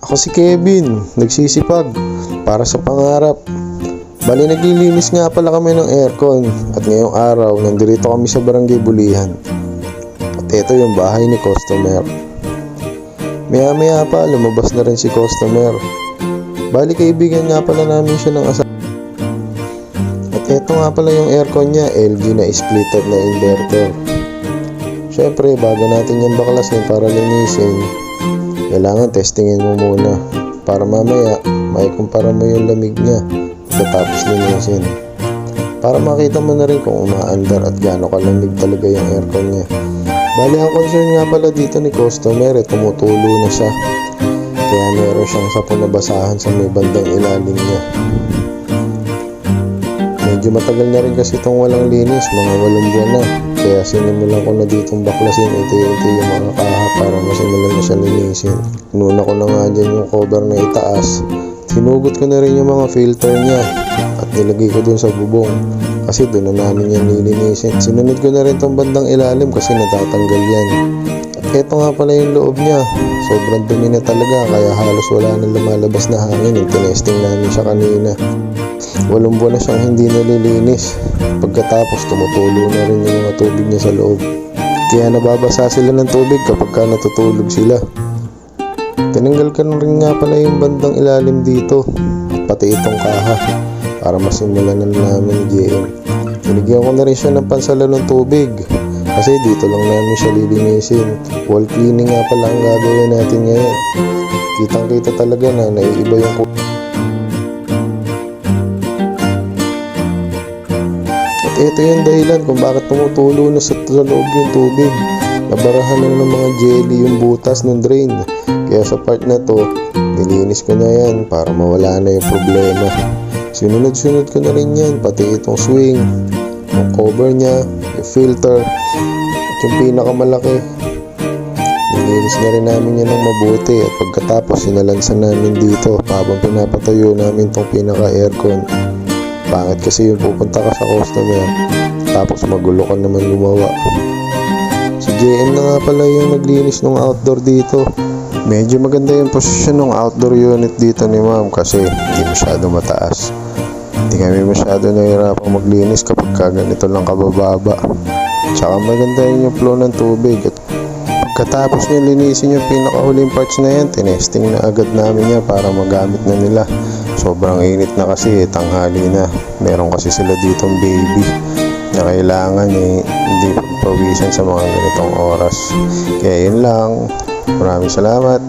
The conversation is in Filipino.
Ako si Kevin, nagsisipag para sa pangarap. Bali naglilinis nga pala kami ng aircon at ngayong araw nandito kami sa Barangay Bulihan. At ito yung bahay ni customer. Maya maya pa lumabas na rin si customer. Bali kaibigan nga pala namin siya ng asawa. At ito nga pala yung aircon niya, LG na splitter na inverter. Syempre bago natin yung baklasin para linisin, kailangan testingin mo muna para mamaya maikumpara mo yung lamig niya pagkatapos linisin. Para makita mo na rin kung umaandar at gaano kalamig talaga yung aircon niya. Bali ang concern nga pala dito ni customer tumutulo na siya. Kaya meron siyang sapon na basahan sa may bandang ilalim niya. Medyo matagal na rin kasi itong walang linis, mga 8 buwan na. Kaya sinimulan ko na ditong baklasin unti-unti yung mga kaha para masimulan na siya linisin. Inuna ko na nga dyan yung cover na itaas. Hinugot ko na rin yung mga filter niya at nilagay ko dun sa bubong kasi dun na namin yan nilinisin. Sinunod ko na rin tong bandang ilalim kasi natatanggal yan. At eto nga pala yung loob niya. Sobrang dumi na talaga kaya halos wala nang lumalabas na hangin. Yung tinesting namin siya kanina. 8 buwan na siyang hindi nalilinis. Pagkatapos tumutulo na rin yung mga tubig niya sa loob. Kaya nababasa sila ng tubig kapag ka natutulog sila. Tinanggal ka na rin nga pala yung bandang ilalim dito at pati itong kaha para masimulan na namin GM. Tinigyan ko na rin siya ng pansalalong tubig kasi dito lang namin siya lilinisin. Wall cleaning nga pala ang gagawin natin ngayon. Kitang kita talaga na naiiba yung at ito yung dahilan kung bakit tumutulo na sa loob yung tubig. Nabarahan lang ng mga jelly yung butas ng drain. Kaya sa part na to, nilinis ko na yan para mawala na yung problema. Sinunod-sunod ko na rin yan, pati itong swing, yung cover niya, yung filter, at yung pinakamalaki. Nilinis na rin namin yan ng mabuti at pagkatapos sinalansan namin dito habang pinapatayo namin tong pinaka-aircon. Pangit kasi yung pupunta ka sa customer, tapos magulo ka naman gumawa. Si JM na nga pala yung naglinis ng outdoor dito. Medyo maganda yung posisyon ng outdoor unit dito ni ma'am kasi hindi masyado mataas. Hindi kami masyado nahihirapang maglinis kapag ganito lang kabababa. Tsaka maganda yung flow ng tubig. At pagkatapos nyo linisin yung pinakahuling parts na yan, tinesting na agad namin yan para magamit na nila. Sobrang init na kasi, tanghali na. Meron kasi sila ditong baby na kailangan hindi pagpawisan sa mga ganitong oras. Kaya yun lang. Maraming salamat.